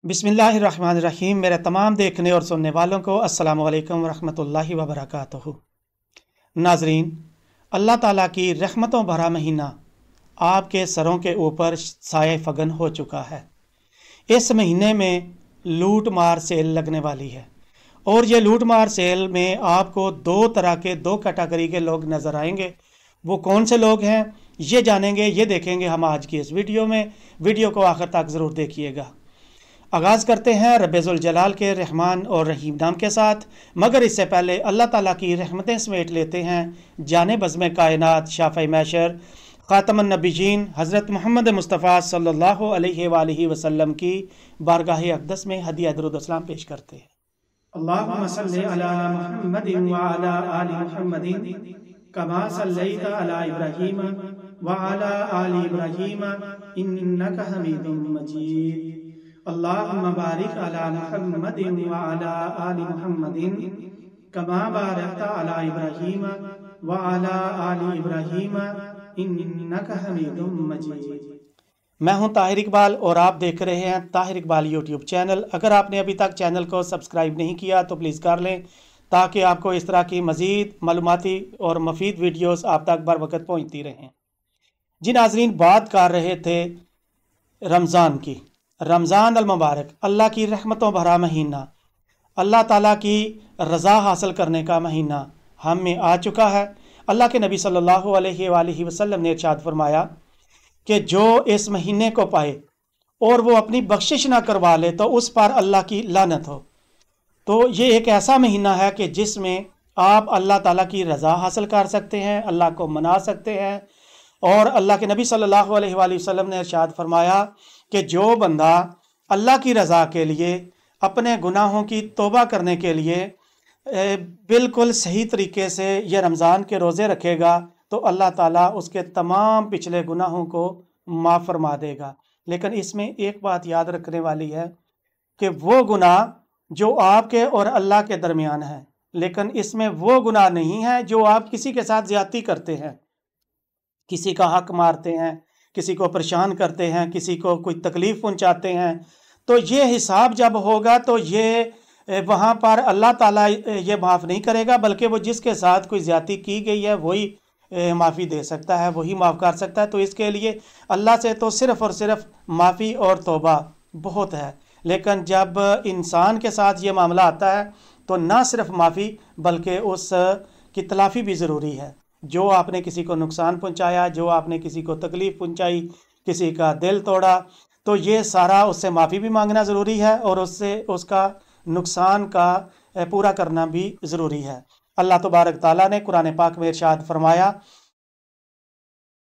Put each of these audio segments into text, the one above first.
बिस्मिल्लाहिर्रहमानिर्रहीम। मेरे तमाम देखने और सुनने वालों को अस्सलामु अलैकुम वरहमतुल्लाहि वबरकातुहू। नाजरीन, अल्लाह ताला की रहमतों भरा महीना आपके सरों के ऊपर साए फगन हो चुका है। इस महीने में लूट मार सेल लगने वाली है और ये लूट मार सेल में आपको दो तरह के दो कैटेगरी के लोग नज़र आएंगे। वो कौन से लोग हैं ये जानेंगे, ये देखेंगे हम आज की इस वीडियो में। वीडियो को आखिर तक ज़रूर देखिएगा। आगाज़ करते हैं रब्बुल जलाल के रहमान और रहीम नाम के साथ, मगर इससे पहले अल्लाह ताला की रहमतें समेट लेते हैं जाने बज़्म कायनात शाफ़ी महशर ख़ातमुन नबीयीन हज़रत मोहम्मद मुस्तफ़ा सल्लल्लाहु अलैहि वसल्लम की बारगाह अक़दस में हदिया दुरूद व सलाम पेश करते हैं। अल्लाहुम्मा सल्लि अला मुहम्मदिन व अला आलि मुहम्मदिन कमा सल्लैता अला इब्राहीम व अला आलि इब्राहीम इन्नका हमीदुम मजीद। अल्लाहुम्मा बारिक अला मुहम्मदिन व अला आलि मुहम्मदिन कमा बारकता अला इब्राहीम व अला आलि इब्राहीम इन्नका हमीदुम मजीद। मैं हूं ताहिर इकबाल और आप देख रहे हैं ताहिर इकबाल यूट्यूब चैनल। अगर आपने अभी तक चैनल को सब्सक्राइब नहीं किया तो प्लीज़ कर लें ताकि आपको इस तरह की मज़ीद मालूमाती और मुफीद वीडियोस आप तक बर वक्त पहुँचती रहें। जी नाज़रीन, बात कर रहे थे रमज़ान की। रमज़ान अल मुबारक, अल्लाह की रहमतों भरा महीना, अल्लाह ताला की रज़ा हासिल करने का महीना हम में आ चुका है। अल्लाह के नबी सल्लल्लाहु अलैहि वसल्लम ने इरशाद फरमाया कि जो इस महीने को पाए और वो अपनी बख्शिश ना करवा ले तो उस पर अल्लाह की लानत हो। तो ये एक ऐसा महीना है कि जिसमें आप अल्लाह ताला की रज़ा हासिल कर सकते हैं, अल्लाह को मना सकते हैं। और अल्लाह के नबी सल्लल्लाहु अलैहि वसल्लम ने इरशाद फरमाया कि जो बंदा अल्लाह की रज़ा के लिए अपने गुनाहों की तौबा करने के लिए बिल्कुल सही तरीके से ये रमज़ान के रोज़े रखेगा तो अल्लाह ताला उसके तमाम पिछले गुनाहों को माफ़ फरमा देगा। लेकिन इसमें एक बात याद रखने वाली है कि वो गुनाह जो आपके और अल्लाह के दरमियान है, लेकिन इसमें वो गुनाह नहीं है जो आप किसी के साथ ज़्यादती करते हैं, किसी का हक मारते हैं, किसी को परेशान करते हैं, किसी को कोई तकलीफ़ पहुंचाते हैं। तो ये हिसाब जब होगा तो ये वहाँ पर अल्लाह ताला ये माफ़ नहीं करेगा, बल्कि वो जिसके साथ कोई ज़्यादती की गई है वही माफ़ी दे सकता है, वही माफ़ कर सकता है। तो इसके लिए अल्लाह से तो सिर्फ़ और सिर्फ माफ़ी और तौबा बहुत है। लेकिन जब इंसान के साथ ये मामला आता है तो ना सिर्फ माफ़ी बल्कि उस की तलाफ़ी भी ज़रूरी है। जो आपने किसी को नुकसान पहुंचाया, जो आपने किसी को तकलीफ़ पहुंचाई, किसी का दिल तोड़ा, तो ये सारा उससे माफ़ी भी मांगना ज़रूरी है और उससे उसका नुकसान का पूरा करना भी ज़रूरी है। अल्लाह तबारक ताला ने कुरान पाक में इरशाद फरमाया,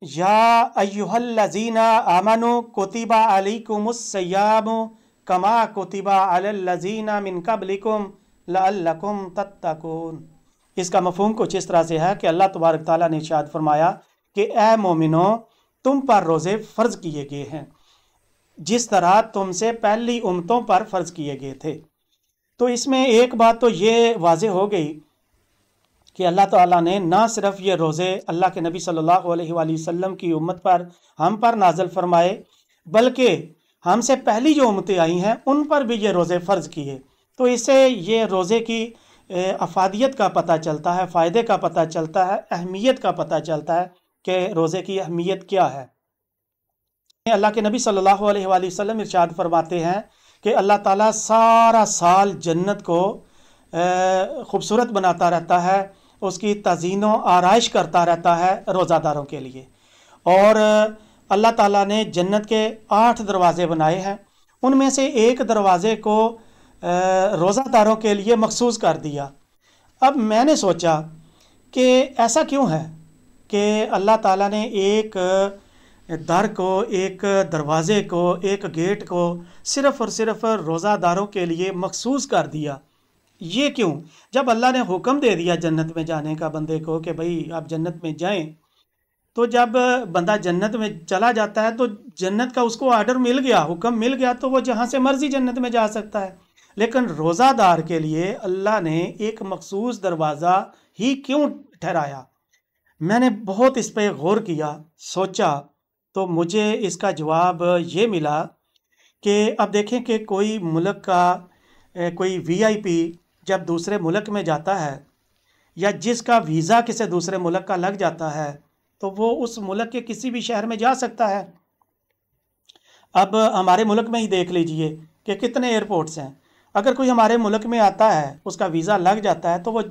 या अय्युहल्लज़ीना आमनु कुतिबा अलैकुमुस्सियामु कमा कुतिबा अलल्लज़ीना मिन क़ब्लिकुम लअल्लकुम तत्तकून। इसका मफ़हूम कुछ इस तरह से है कि अल्लाह तबारक ताला ने इरशाद फरमाया कि ए मोमिनो, तुम पर रोज़े फ़र्ज़ किए गए हैं जिस तरह तुमसे पहली उम्मतों पर फ़र्ज़ किए गए थे। तो इसमें एक बात तो ये वाज़े हो गई कि अल्लाह ताला ने ना सिर्फ ये रोज़े अल्लाह के नबी सल्लल्लाहु अलैहि वसल्लम की उम्मत पर हम पर नाज़िल फरमाए, बल्कि हमसे पहली जो उम्मतें आई हैं उन पर भी ये रोज़े फ़र्ज़ किए। तो इससे ये रोज़े की अफादियत का पता चलता है, फ़ायदे का पता चलता है, अहमियत का पता चलता है कि रोज़े की अहमियत क्या है। अल्लाह के नबी सल्लल्लाहु अलैहि वसल्लम इरशाद फरमाते हैं कि अल्लाह ताला सारा साल जन्नत को खूबसूरत बनाता रहता है, उसकी तज़ीनो आराइश करता रहता है रोज़ादारों के लिए। और अल्लाह ताला ने जन्नत के 8 दरवाज़े बनाए हैं, उनमें से एक दरवाज़े को रोज़ादारों के लिए मखसूस कर दिया। अब मैंने सोचा कि ऐसा क्यों है कि अल्लाह ताला ने एक दर को, एक दरवाज़े को, एक गेट को सिर्फ़ और सिर्फ रोज़ादारों के लिए मखसूस कर दिया। ये क्यों? जब अल्लाह ने हुक्म दे दिया जन्नत में जाने का बंदे को कि भाई आप जन्नत में जाएं, तो जब बंदा जन्नत में चला जाता है तो जन्नत का उसको आर्डर मिल गया, हुक्म मिल गया, तो वो जहाँ से मर्ज़ी जन्नत में जा सकता है। लेकिन रोज़ादार के लिए अल्लाह ने एक मखसूस दरवाज़ा ही क्यों ठहराया? मैंने बहुत इस पर गौर किया, सोचा, तो मुझे इसका जवाब ये मिला कि अब देखें कि कोई मुल्क का कोई वीआईपी जब दूसरे मुल्क में जाता है या जिसका वीज़ा किसी दूसरे मुल्क का लग जाता है तो वो उस मुल्क के किसी भी शहर में जा सकता है। अब हमारे मुल्क में ही देख लीजिए कि कितने एयरपोर्ट्स हैं। अगर कोई हमारे मुल्क में आता है, उसका वीज़ा लग जाता है, तो वो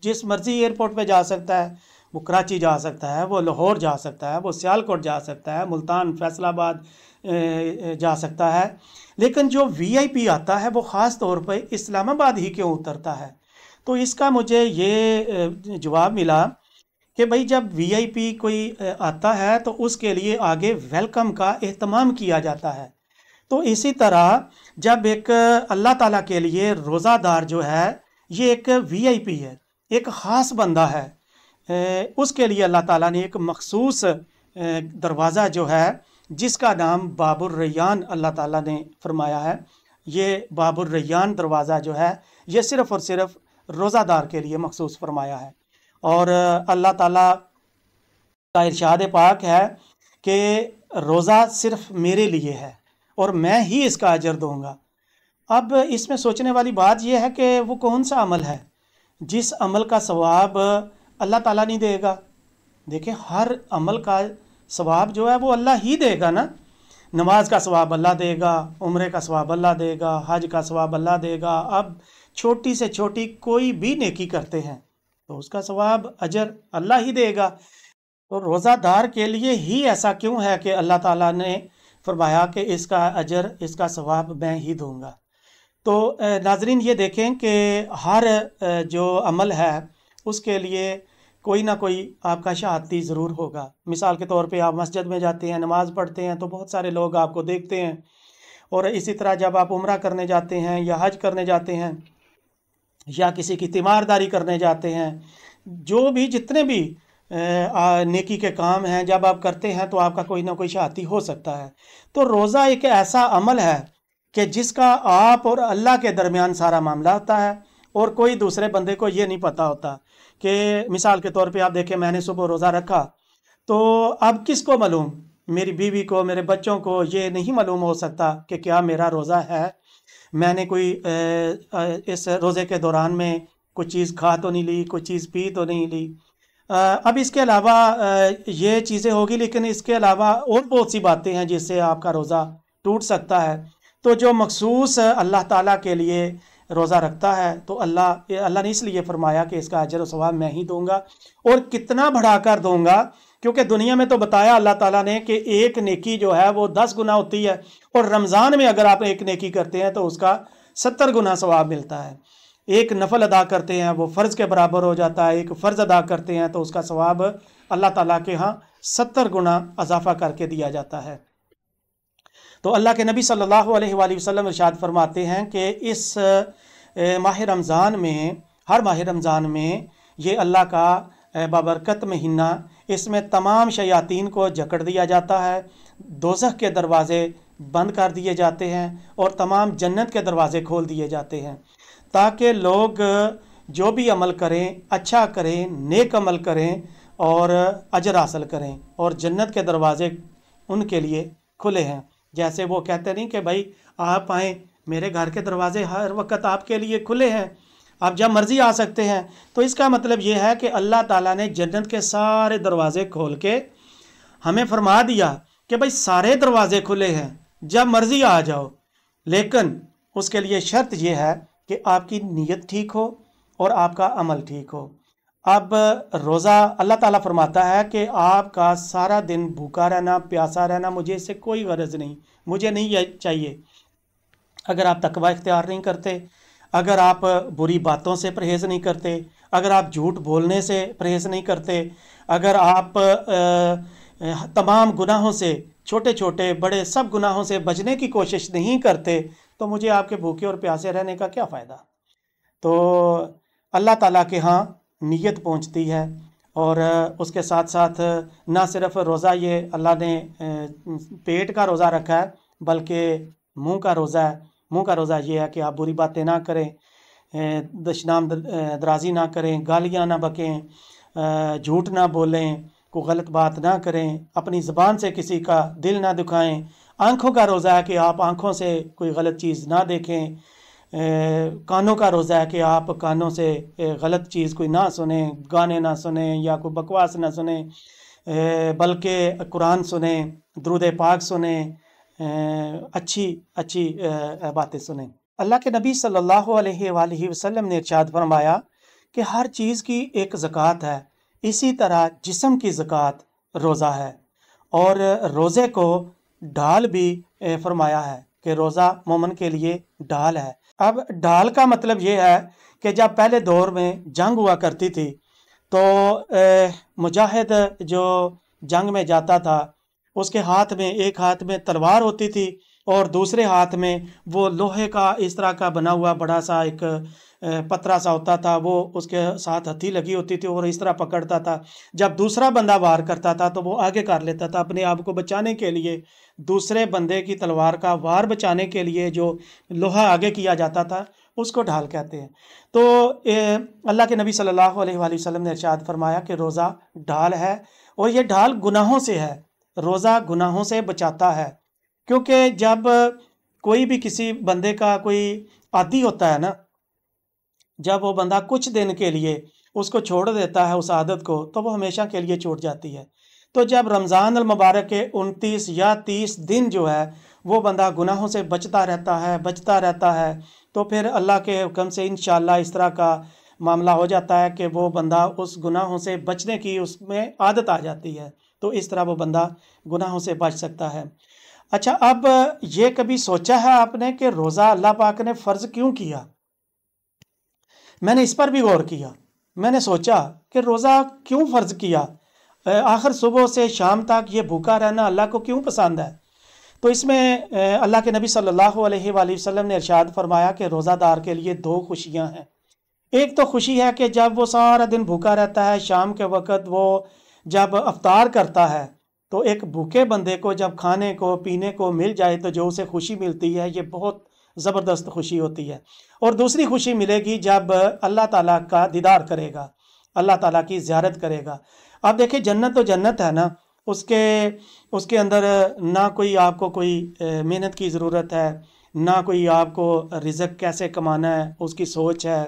जिस मर्ज़ी एयरपोर्ट पे जा सकता है। वो कराची जा सकता है, वो लाहौर जा सकता है, वो सियालकोट जा सकता है, मुल्तान फैसलाबाद जा सकता है। लेकिन जो वीआईपी आता है वो ख़ास तौर पे इस्लामाबाद ही क्यों उतरता है? तो इसका मुझे ये जवाब मिला कि भाई जब वीआईपी कोई आता है तो उसके लिए आगे वेलकम का एहतमाम किया जाता है। तो इसी तरह जब एक अल्लाह ताला के लिए रोज़ादार जो है ये एक वीआईपी है, एक ख़ास बंदा है, उसके लिए अल्लाह ताला ने एक मखसूस दरवाज़ा जो है जिसका नाम बाबुर रैयान अल्लाह ताला ने फरमाया है। ये बाबुर रैयान दरवाज़ा जो है ये सिर्फ़ और सिर्फ रोज़ादार के लिए मखसूस फरमाया है। और अल्लाह ताला का इरशाद पाक है कि रोज़ा सिर्फ मेरे लिए है और मैं ही इसका अजर दूंगा। अब इसमें सोचने वाली बात यह है कि वो कौन सा अमल है जिस अमल का सवाब अल्लाह ताला नहीं देगा। देखिए हर अमल का सवाब जो है वो अल्लाह ही देगा ना। नमाज का सवाब अल्लाह देगा, उम्रे का सवाब अल्लाह देगा, हज का सवाब अल्लाह देगा। अब छोटी से छोटी कोई भी नेकी करते हैं तो उसका सवाब अजर अल्लाह ही देगा। तो रोज़ादार के लिए ही ऐसा क्यों है कि अल्लाह ताला ने फरमाया कि इसका अजर, इसका सवाब मैं ही दूंगा। तो नाजरीन ये देखें कि हर जो अमल है उसके लिए कोई ना कोई आपका शहादती ज़रूर होगा। मिसाल के तौर पे आप मस्जिद में जाते हैं, नमाज़ पढ़ते हैं तो बहुत सारे लोग आपको देखते हैं। और इसी तरह जब आप उम्रा करने जाते हैं या हज करने जाते हैं या किसी की तीमारदारी करने जाते हैं, जो भी जितने भी नेकी के काम हैं जब आप करते हैं तो आपका कोई ना कोई शहादती हो सकता है। तो रोज़ा एक ऐसा अमल है कि जिसका आप और अल्लाह के दरमियान सारा मामला होता है और कोई दूसरे बंदे को ये नहीं पता होता कि मिसाल के तौर पे आप देखें मैंने सुबह रोज़ा रखा तो अब किसको मालूम, मेरी बीवी को, मेरे बच्चों को ये नहीं मालूम हो सकता कि क्या मेरा रोज़ा है, मैंने कोई इस रोज़े के दौरान में कुछ चीज़ खा तो नहीं ली, कोई चीज़ पी तो नहीं ली। अब इसके अलावा ये चीज़ें होगी, लेकिन इसके अलावा और बहुत सी बातें हैं जिससे आपका रोज़ा टूट सकता है। तो जो मखसूस अल्लाह ताला के लिए रोज़ा रखता है तो अल्लाह ने इसलिए फरमाया कि इसका अजर व सवाब मैं ही दूंगा और कितना बढ़ाकर दूंगा। क्योंकि दुनिया में तो बताया अल्लाह ताला ने कि एक नेकी जो है वो 10 गुना होती है और रमज़ान में अगर आप एक नेकी करते हैं तो उसका 70 गुना सवाब मिलता है। एक नफल अदा करते हैं वो फ़र्ज़ के बराबर हो जाता है, एक फ़र्ज़ अदा करते हैं तो उसका सवाब अल्लाह ताला के यहाँ 70 गुना इजाफ़ा करके दिया जाता है। तो अल्लाह के नबी सल्लल्लाहु अलैहि वसल्लम इरशाद फरमाते हैं कि इस माह रमज़ान में, हर माह रमज़ान में ये अल्लाह का बाबरकत महीना, इसमें तमाम शयातीन को जकड़ दिया जाता है, दोज़ख के दरवाज़े बंद कर दिए जाते हैं और तमाम जन्नत के दरवाज़े खोल दिए जाते हैं ताकि लोग जो भी अमल करें अच्छा करें, नेक अमल करें और अजर हासिल करें और जन्नत के दरवाज़े उनके लिए खुले हैं। जैसे वो कहते नहीं कि भाई आप आएँ, मेरे घर के दरवाजे हर वक्त आपके लिए खुले हैं, आप जब मर्ज़ी आ सकते हैं। तो इसका मतलब ये है कि अल्लाह ताला ने जन्नत के सारे दरवाज़े खोल के हमें फरमा दिया कि भाई सारे दरवाज़े खुले हैं, जब मर्ज़ी आ जाओ। लेकिन उसके लिए शर्त यह है कि आपकी नीयत ठीक हो और आपका अमल ठीक हो। अब रोज़ा अल्लाह ताला फरमाता है कि आपका सारा दिन भूखा रहना, प्यासा रहना मुझे इससे कोई गरज नहीं, मुझे नहीं ये चाहिए। अगर आप तकवा इख्तियार नहीं करते, अगर आप बुरी बातों से परहेज़ नहीं करते, अगर आप झूठ बोलने से परहेज़ नहीं करते, अगर आप तमाम गुनाहों से, छोटे छोटे बड़े सब गुनाहों से बचने की कोशिश नहीं करते, तो मुझे आपके भूखे और प्यासे रहने का क्या फ़ायदा। तो अल्लाह ताला के यहाँ नीयत पहुँचती है। और उसके साथ साथ ना सिर्फ रोज़ा ये अल्लाह ने पेट का रोज़ा रखा है बल्कि मुंह का रोज़ा है। मुंह का रोज़ा ये है कि आप बुरी बातें ना करें, दशनाम दराजी ना करें, गालियाँ ना बकें, झूठ ना बोलें کو गलत बात ना करें, अपनी ज़बान से किसी का दिल ना दुखाएं। आँखों का रोज़ा है कि आप आँखों से कोई गलत चीज़ ना देखें। कानों का रोज़ा है कि आप कानों से गलत चीज़ कोई ना सुने, गाने ना सुने या कोई बकवास ना सुने, बल्कि कुरान सुने, दुरूद पाक सुने, अच्छी अच्छी बातें सुने। अल्लाह के नबी सल्लल्लाहु अलैहि वसल्लम ने इरशाद फरमाया कि हर चीज़ की एक ज़कात है, इसी तरह जिस्म की ज़कात रोज़ा है। और रोज़े को ढाल भी फरमाया है कि रोज़ा मोमिन के लिए ढाल है। अब ढाल का मतलब ये है कि जब पहले दौर में जंग हुआ करती थी तो मुजाहिद जो जंग में जाता था उसके हाथ में एक हाथ में तलवार होती थी और दूसरे हाथ में वो लोहे का इस तरह का बना हुआ बड़ा सा एक पतरा सा होता था, वो उसके साथ हथी लगी होती थी और इस तरह पकड़ता था। जब दूसरा बंदा वार करता था तो वो आगे कर लेता था अपने आप को बचाने के लिए। दूसरे बंदे की तलवार का वार बचाने के लिए जो लोहा आगे किया जाता था उसको ढाल कहते हैं। तो अल्लाह के नबी सल्लल्लाहु अलैहि वसल्लम ने इरशाद फरमाया कि रोज़ा ढाल है और ये ढाल गुनाहों से है। रोज़ा गुनाहों से बचाता है, क्योंकि जब कोई भी किसी बंदे का कोई आदी होता है ना, जब वो बंदा कुछ दिन के लिए उसको छोड़ देता है उस आदत को, तो वो हमेशा के लिए छूट जाती है। तो जब रमज़ान अल मुबारक के 29 या 30 दिन जो है वो बंदा गुनाहों से बचता रहता है, तो फिर अल्लाह के हुक्म से इंशाअल्लाह इस तरह का मामला हो जाता है कि वो बंदा उस गुनाहों से बचने की उसमें आदत आ जाती है। तो इस तरह वो बंदा गुनाहों से बच सकता है। अच्छा, अब ये कभी सोचा है आपने कि रोज़ा अल्लाह पाक ने फ़र्ज़ क्यों किया? मैंने इस पर भी गौर किया। मैंने सोचा कि रोज़ा क्यों फ़र्ज़ किया, आखिर सुबह से शाम तक ये भूखा रहना अल्लाह को क्यों पसंद है? तो इसमें अल्लाह के नबी सल्लल्लाहु अलैहि वसल्लम ने इरशाद फरमाया कि रोज़ादार के लिए दो खुशियां हैं। एक तो खुशी है कि जब वो सारा दिन भूखा रहता है, शाम के वक़्त वो जब अफ्तार करता है तो एक भूखे बंदे को जब खाने को पीने को मिल जाए तो जो उसे खुशी मिलती है, ये बहुत ज़बरदस्त खुशी होती है। और दूसरी खुशी मिलेगी जब अल्लाह ताला का दीदार करेगा, अल्लाह ताला की ज़ियारत करेगा। अब देखिए, जन्नत तो जन्नत है ना, उसके अंदर ना कोई आपको कोई मेहनत की ज़रूरत है, ना कोई आपको रिज़्क़ कैसे कमाना है उसकी सोच है,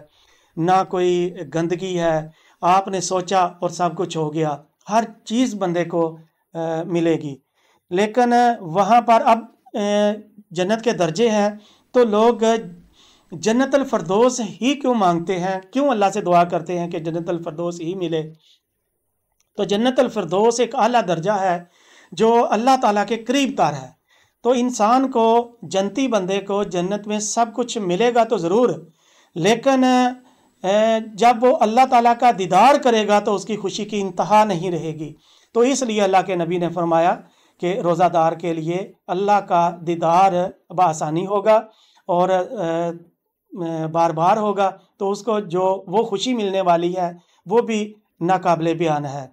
ना कोई गंदगी है। आपने सोचा और सब कुछ हो गया, हर चीज़ बंदे को मिलेगी। लेकिन वहाँ पर अब जन्नत के दर्जे हैं, तो लोग जन्नतुल फ़िरदौस ही क्यों मांगते हैं, क्यों अल्लाह से दुआ करते हैं कि जन्नतुल फ़िरदौस ही मिले? तो जन्नतुल फ़िरदौस एक आला दर्जा है जो अल्लाह ताला के करीब तर है। तो इंसान को, जन्नती बंदे को जन्नत में सब कुछ मिलेगा तो ज़रूर, लेकिन जब वो अल्लाह ताला का दीदार करेगा तो उसकी खुशी की इंतहा नहीं रहेगी। तो इसलिए अल्लाह के नबी ने फरमाया कि रोज़ादार के लिए अल्लाह का दीदार बआसानी होगा और बार बार होगा, तो उसको जो वो खुशी मिलने वाली है वो भी नाकाबिले बयान है।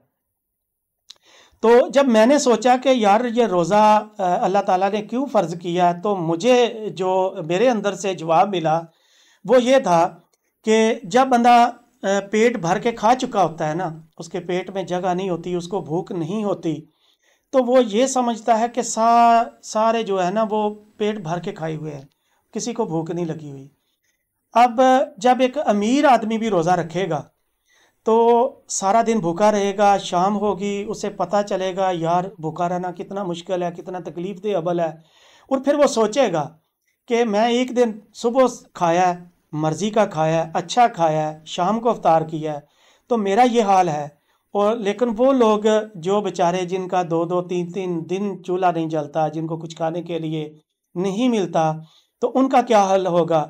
तो जब मैंने सोचा कि यार ये रोज़ा अल्लाह ताला ने क्यों फ़र्ज़ किया, तो मुझे जो मेरे अंदर से जवाब मिला वो ये था कि जब बंदा पेट भर के खा चुका होता है ना, उसके पेट में जगह नहीं होती, उसको भूख नहीं होती, तो वो ये समझता है कि सारे जो है ना वो पेट भर के खाए हुए हैं, किसी को भूख नहीं लगी हुई। अब जब एक अमीर आदमी भी रोज़ा रखेगा तो सारा दिन भूखा रहेगा, शाम होगी उसे पता चलेगा यार भूखा रहना कितना मुश्किल है, कितना तकलीफ़ दे अमल है, और फिर वो सोचेगा कि मैं एक दिन सुबह खाया है, मर्ज़ी का खाया है, अच्छा खाया है, शाम को अफ्तार किया है, तो मेरा ये हाल है। और लेकिन वो लोग जो बेचारे जिनका 2-2 3-3 दिन चूल्हा नहीं जलता, जिनको कुछ खाने के लिए नहीं मिलता, तो उनका क्या हाल होगा?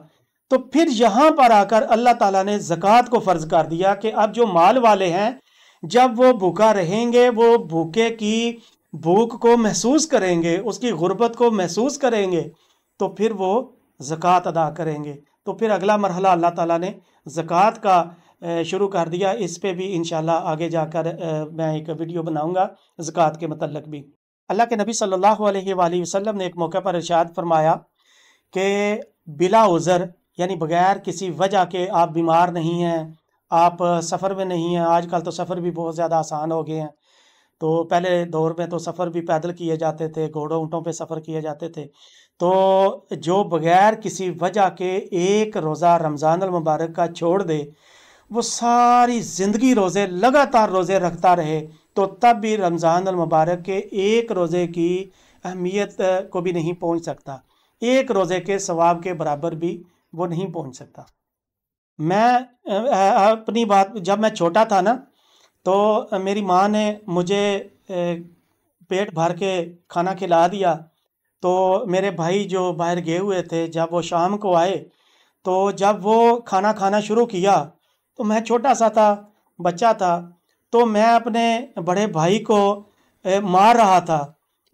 तो फिर यहाँ पर आकर अल्लाह ताला ने ज़कात को फ़र्ज़ कर दिया कि अब जो माल वाले हैं, जब वो भूखा रहेंगे, वो भूखे की भूख को महसूस करेंगे, उसकी गुर्बत को महसूस करेंगे, तो फिर वो ज़कात अदा करेंगे। तो फिर अगला मरहला अल्लाह ताला ने ज़कात का शुरू कर दिया। इस पे भी इंशाल्लाह आगे जाकर मैं एक वीडियो बनाऊंगा ज़कात के मतलब भी। अल्लाह के नबी सल्लल्लाहु अलैहि वसल्लम ने एक मौके पर इरशाद फरमाया कि बिला उज़र, यानी बग़ैर किसी वजह के आप बीमार नहीं हैं, आप सफ़र में नहीं हैं, आजकल तो सफ़र भी बहुत ज़्यादा आसान हो गए हैं, تو پہلے دور میں تو سفر بھی پیدل کیے جاتے تھے، گھوڑوں اونٹوں پہ سفر کیے جاتے تھے، تو جو بغیر کسی وجہ کے ایک روزہ رمضان المبارک کا چھوڑ دے، وہ ساری زندگی روزے لگاتار روزے رکھتا رہے، تو تب بھی رمضان المبارک کے ایک روزے کی اہمیت کو بھی نہیں پہنچ سکتا، ایک روزے کے ثواب کے برابر بھی وہ نہیں پہنچ سکتا۔ میں اپنی بات، جب میں چھوٹا تھا نا، تو میری ماں نے مجھے پیٹ بھر کے کھانا کھلا دیا، تو میرے بھائی جو باہر گئے ہوئے تھے، جب وہ شام کو آئے تو جب وہ کھانا کھانا شروع کیا تو میں چھوٹا سا تھا، بچہ تھا، تو میں اپنے بڑے بھائی کو مار رہا تھا،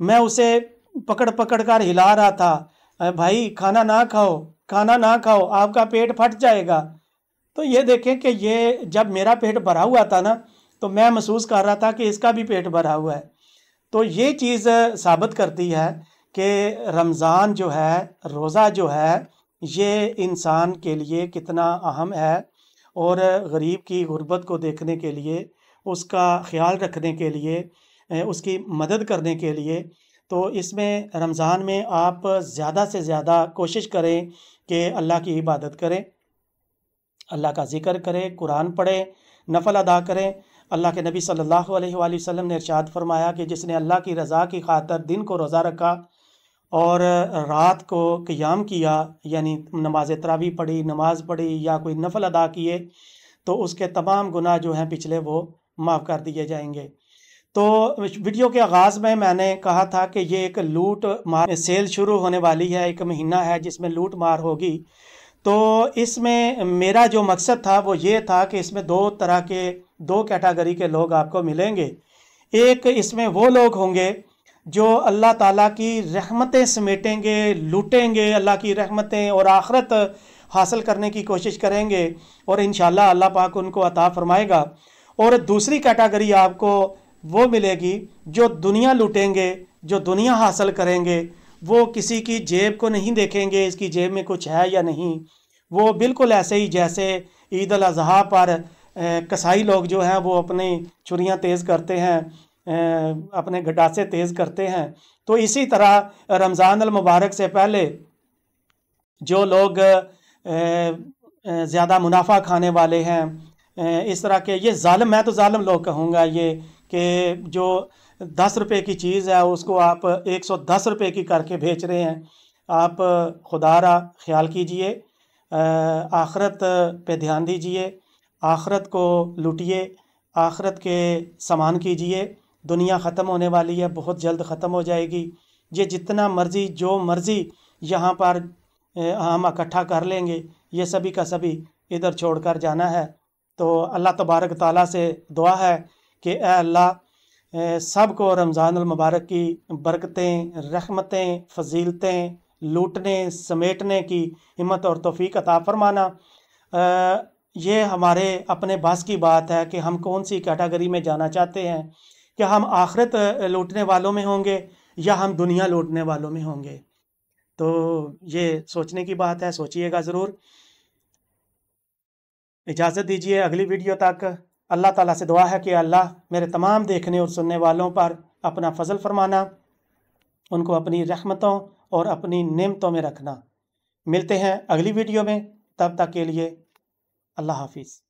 میں اسے پکڑ پکڑ کر ہلا رہا تھا، بھائی کھانا نہ کھاؤ، کھانا نہ کھاؤ، آپ کا پیٹ پھٹ جائے گا۔ تو یہ دیکھیں کہ یہ جب میرا پیٹ بھرا ہوا تھا نا، تو میں محسوس کر رہا تھا کہ اس کا بھی پیٹ بھرا ہوا ہے۔ تو یہ چیز ثابت کرتی ہے کہ رمضان جو ہے، روزہ جو ہے، یہ انسان کے لیے کتنا اہم ہے، اور غریب کی غربت کو دیکھنے کے لیے، اس کا خیال رکھنے کے لیے، اس کی مدد کرنے کے لیے، تو اس میں رمضان میں آپ زیادہ سے زیادہ کوشش کریں کہ اللہ کی عبادت کریں، اللہ کا ذکر کریں، قرآن پڑھیں، نفل ادا کریں۔ اللہ کے نبی صلی اللہ علیہ وآلہ وسلم نے ارشاد فرمایا کہ جس نے اللہ کی رضا کی خاطر دن کو روزہ رکھا اور رات کو قیام کیا، یعنی نماز تراویح پڑھی، نماز پڑھی یا کوئی نفل ادا کیے، تو اس کے تمام گناہ جو ہیں پچھلے وہ معاف کر دیے جائیں گے۔ تو ویڈیو کے آغاز میں نے کہا تھا کہ یہ ایک لوٹ مار سیل شروع ہونے والی ہے، ایک مہینہ ہے جس میں لوٹ مار ہوگی۔ تو اس میں میرا جو مقصد تھا وہ یہ تھا کہ اس میں دو کیٹاگری کے لوگ آپ کو ملیں گے۔ ایک اس میں وہ لوگ ہوں گے جو اللہ تعالیٰ کی رحمتیں سمیٹیں گے، لوٹیں گے اللہ کی رحمتیں، اور آخرت حاصل کرنے کی کوشش کریں گے، اور انشاءاللہ اللہ پاک ان کو عطا فرمائے گا۔ اور دوسری کیٹاگری آپ کو وہ ملے گی جو دنیا لوٹیں گے، جو دنیا حاصل کریں گے، وہ کسی کی جیب کو نہیں دیکھیں گے اس کی جیب میں کچھ ہے یا نہیں، وہ بالکل ایسے ہی جیسے عید الاضحیٰ پر کسائی لوگ جو ہیں وہ اپنی چھریاں تیز کرتے ہیں، اپنے گڈاسے تیز کرتے ہیں، تو اسی طرح رمضان المبارک سے پہلے جو لوگ زیادہ منافع کھانے والے ہیں، اس طرح کے یہ ظالم، میں تو ظالم لوگ کہوں گا یہ، کہ جو 10 روپے کی چیز ہے اس کو آپ 110 روپے کی کر کے بیچ رہے ہیں۔ آپ خدا را خیال کیجئے، آخرت پہ دھیان دیجئے، آخرت کو لوٹیے، آخرت کے سامان کیجئے۔ دنیا ختم ہونے والی ہے، بہت جلد ختم ہو جائے گی۔ یہ جتنا مرضی جو مرضی یہاں پر ہم اکٹھا کر لیں گے، یہ سبھی کا سبھی ادھر چھوڑ کر جانا ہے۔ تو اللہ تبارک تعالیٰ سے دعا ہے کہ اے اللہ سب کو رمضان المبارک کی برکتیں، رحمتیں، فضیلتیں لوٹنے سمیٹنے کی ہمت اور توفیق عطا فرمانا۔ یہ ہمارے اپنے بس کی بات ہے کہ ہم کون سی کیٹاگری میں جانا چاہتے ہیں، کہ ہم آخرت لوٹنے والوں میں ہوں گے یا ہم دنیا لوٹنے والوں میں ہوں گے۔ تو یہ سوچنے کی بات ہے، سوچئے گا ضرور۔ اجازت دیجیے اگلی ویڈیو تک۔ اللہ تعالیٰ سے دعا ہے کہ اللہ میرے تمام دیکھنے اور سننے والوں پر اپنا فضل فرمانا، ان کو اپنی رحمتوں اور اپنی نعمتوں میں رکھنا۔ ملتے ہیں اگلی ویڈیو میں، تب تک کے لیے اللہ حافظ۔